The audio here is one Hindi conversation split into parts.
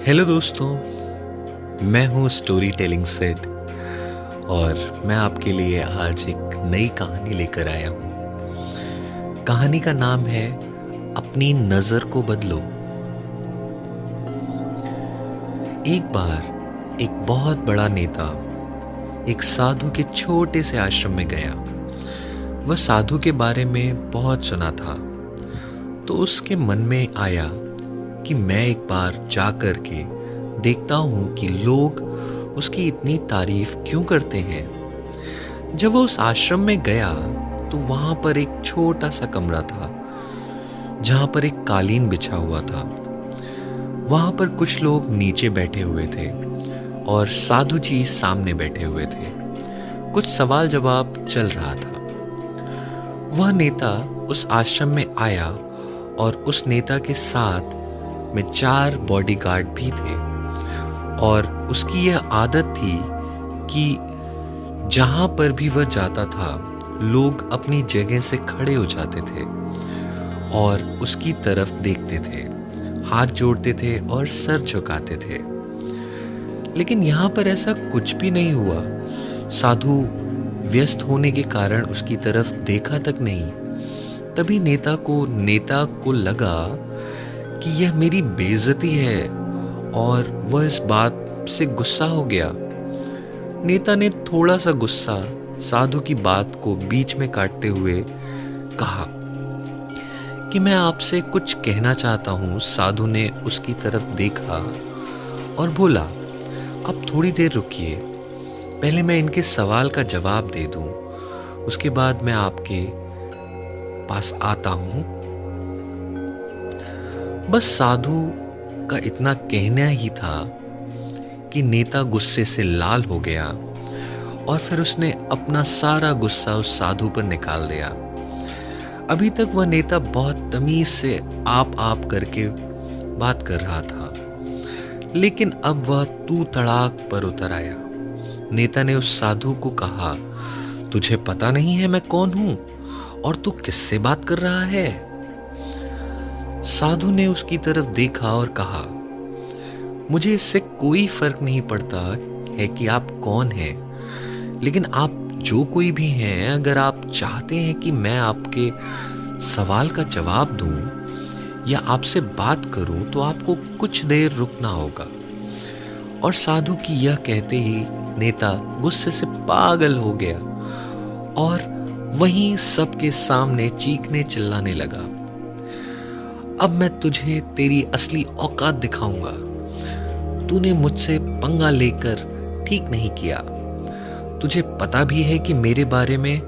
हेलो दोस्तों, मैं हूँ स्टोरी टेलिंग सेट और मैं आपके लिए आज एक नई कहानी लेकर आया हूँ। कहानी का नाम है अपनी नज़र को बदलो। एक बार एक बहुत बड़ा नेता एक साधु के छोटे से आश्रम में गया। वह साधु के बारे में बहुत सुना था, तो उसके मन में आया कि मैं एक बार जा कर के देखता हूं कि लोग उसकी इतनी तारीफ क्यों करते हैं। जब वो उस आश्रम में गया तो वहां पर एक छोटा सा कमरा था जहां पर एक कालीन बिछा हुआ था। वहां पर कुछ लोग नीचे बैठे हुए थे और साधु जी सामने बैठे हुए थे। कुछ सवाल जवाब चल रहा था। वह नेता उस आश्रम में आया और उस नेता के साथ में 4 बॉडीगार्ड भी थे और उसकी यह आदत थी कि जहां पर भी वह जाता था लोग अपनी जगह से खड़े हो जाते थे और उसकी तरफ देखते थे, हाथ जोड़ते थे और सर झुकाते थे। लेकिन यहां पर ऐसा कुछ भी नहीं हुआ। साधु व्यस्त होने के कारण उसकी तरफ देखा तक नहीं। तभी नेता को लगा कि यह मेरी बेइज्जती है और वह इस बात से गुस्सा हो गया। नेता ने थोड़ा सा गुस्सा साधु की बात को बीच में काटते हुए कहा कि मैं आपसे कुछ कहना चाहता हूं। साधु ने उसकी तरफ देखा और बोला, आप थोड़ी देर रुकिए, पहले मैं इनके सवाल का जवाब दे दूं, उसके बाद मैं आपके पास आता हूं। बस साधु का इतना कहना ही था कि नेता गुस्से से लाल हो गया और फिर उसने अपना सारा गुस्सा उस साधु पर निकाल दिया। अभी तक वह नेता बहुत तमीज से आप करके बात कर रहा था, लेकिन अब वह तू तड़ाक पर उतर आया। नेता ने उस साधु को कहा, तुझे पता नहीं है मैं कौन हूं और तू किससे बात कर रहा है? साधु ने उसकी तरफ देखा और कहा, मुझे इससे कोई फर्क नहीं पड़ता है कि आप कौन हैं, लेकिन आप जो कोई भी हैं, अगर आप चाहते हैं कि मैं आपके सवाल का जवाब दूं या आपसे बात करूं तो आपको कुछ देर रुकना होगा। और साधु की यह कहते ही नेता गुस्से से पागल हो गया और वहीं सबके सामने चीखने चिल्लाने लगा, अब मैं तुझे तेरी असली औकात दिखाऊंगा। तूने मुझसे पंगा लेकर ठीक नहीं किया। तुझे पता भी है कि मेरे बारे में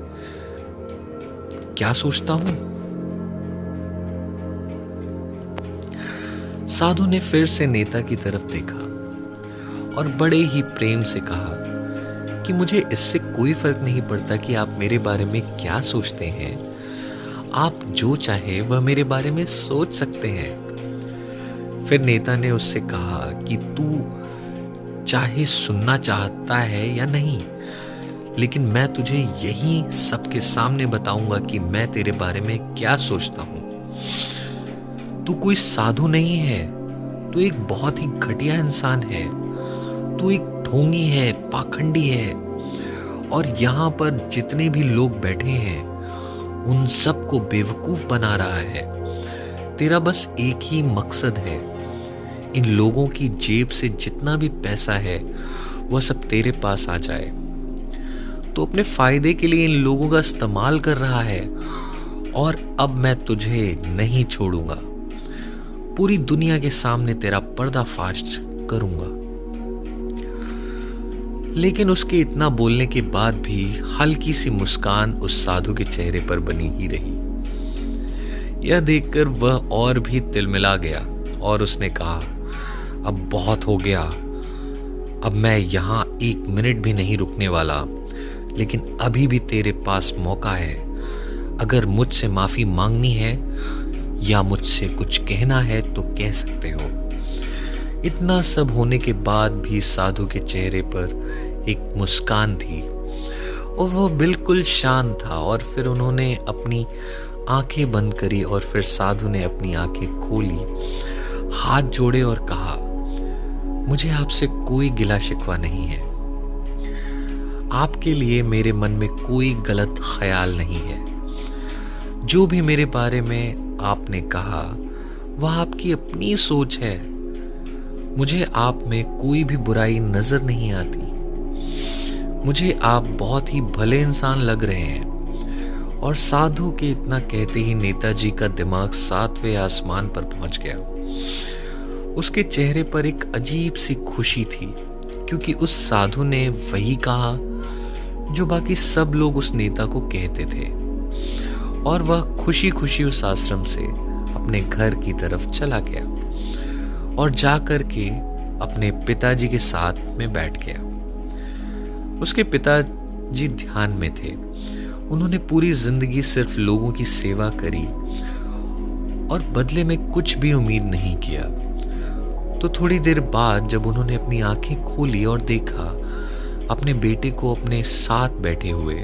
क्या सोचता हूं? साधु ने फिर से नेता की तरफ देखा और बड़े ही प्रेम से कहा कि मुझे इससे कोई फर्क नहीं पड़ता कि आप मेरे बारे में क्या सोचते हैं। आप जो चाहे वह मेरे बारे में सोच सकते हैं। फिर नेता ने उससे कहा कि तू चाहे सुनना चाहता है या नहीं, लेकिन मैं तुझे यही सबके सामने बताऊंगा कि मैं तेरे बारे में क्या सोचता हूं। तू कोई साधु नहीं है, तू एक बहुत ही घटिया इंसान है। तू एक ढोंगी है, पाखंडी है और यहां पर जितने भी लोग बैठे हैं उन सबको बेवकूफ बना रहा है। तेरा बस एक ही मकसद है, इन लोगों की जेब से जितना भी पैसा है वह सब तेरे पास आ जाए। तो अपने फायदे के लिए इन लोगों का इस्तेमाल कर रहा है और अब मैं तुझे नहीं छोड़ूंगा। पूरी दुनिया के सामने तेरा पर्दाफाश करूंगा। लेकिन उसके इतना बोलने के बाद भी हल्की सी मुस्कान उस साधु के चेहरे पर बनी ही रही। यह देखकर वह और भी तिलमिला गया और उसने कहा, अब बहुत हो गया, अब मैं यहां 1 मिनट भी नहीं रुकने वाला, लेकिन अभी भी तेरे पास मौका है। अगर मुझसे माफी मांगनी है या मुझसे कुछ कहना है तो कह सकते हो। इतना सब होने के बाद भी साधु के चेहरे पर एक मुस्कान थी और वह बिल्कुल शांत था। और फिर उन्होंने अपनी आंखें बंद करी और फिर साधु ने अपनी आंखें खोली, हाथ जोड़े और कहा, मुझे आपसे कोई गिला शिकवा नहीं है। आपके लिए मेरे मन में कोई गलत ख्याल नहीं है। जो भी मेरे बारे में आपने कहा वह आपकी अपनी सोच है। मुझे आप में कोई भी बुराई नजर नहीं आती। मुझे आप बहुत ही भले इंसान लग रहे हैं। और साधु के इतना कहते ही नेताजी का दिमाग 7वें आसमान पर पहुंच गया। उसके चेहरे पर एक अजीब सी खुशी थी, क्योंकि उस साधु ने वही कहा जो बाकी सब लोग उस नेता को कहते थे। और वह खुशी खुशी उस आश्रम से अपने घर की तरफ चला गया और जाकर के अपने पिताजी के साथ में बैठ गया। उसके पिताजी ध्यान में थे। उन्होंने पूरी जिंदगी सिर्फ लोगों की सेवा करी और बदले में कुछ भी उम्मीद नहीं किया। तो थोड़ी देर बाद जब उन्होंने अपनी आंखें खोली और देखा अपने बेटे को अपने साथ बैठे हुए,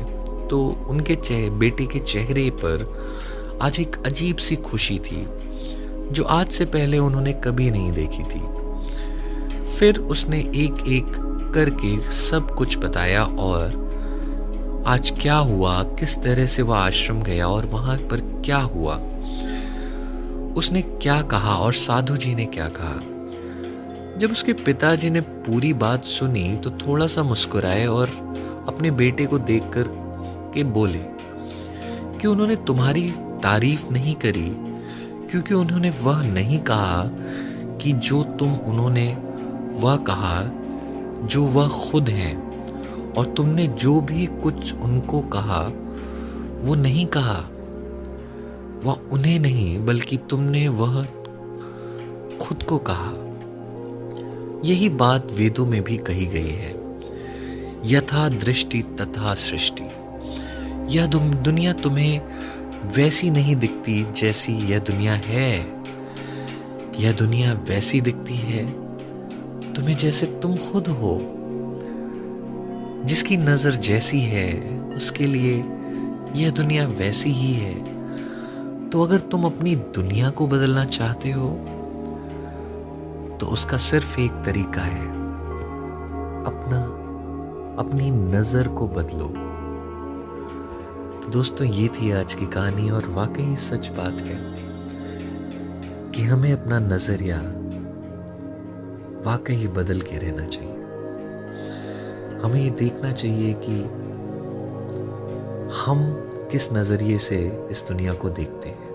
तो उनके बेटे के चेहरे पर आज एक अजीब सी खुशी थी जो आज से पहले उन्होंने कभी नहीं देखी थी। फिर उसने एक एक करके सब कुछ बताया और आज क्या हुआ, किस तरह से वह आश्रम गया और वहां पर क्या हुआ, उसने क्या कहा और साधु जी ने क्या कहा। जब उसके पिताजी ने पूरी बात सुनी तो थोड़ा सा मुस्कुराए और अपने बेटे को देखकर के बोले कि उन्होंने तुम्हारी तारीफ नहीं करी, क्योंकि उन्होंने वह नहीं कहा कि जो उन्होंने वह कहा जो वह खुद हैं, और तुमने जो भी कुछ उनको कहा वो नहीं कहा, वह उन्हें नहीं बल्कि तुमने वह खुद को कहा। यही बात वेदों में भी कही गई है, यथा दृष्टि तथा सृष्टि। यह दुनिया तुम्हें वैसी नहीं दिखती जैसी यह दुनिया है। यह दुनिया वैसी दिखती है तुम्हें जैसे तुम खुद हो। जिसकी नजर जैसी है उसके लिए यह दुनिया वैसी ही है। तो अगर तुम अपनी दुनिया को बदलना चाहते हो तो उसका सिर्फ एक तरीका है, अपनी नजर को बदलो। तो दोस्तों, ये थी आज की कहानी और वाकई सच बात है कि हमें अपना नजरिया वाकई बदल के रहना चाहिए। हमें ये देखना चाहिए कि हम किस नजरिए से इस दुनिया को देखते हैं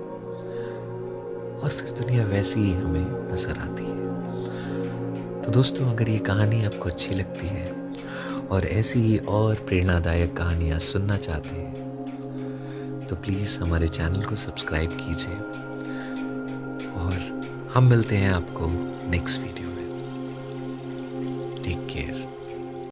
और फिर दुनिया वैसी ही हमें नजर आती है। तो दोस्तों, अगर ये कहानी आपको अच्छी लगती है और ऐसी ही और प्रेरणादायक कहानियाँ सुनना चाहते हैं तो प्लीज़ हमारे चैनल को सब्सक्राइब कीजिए और हम मिलते हैं आपको नेक्स्ट वीडियो में।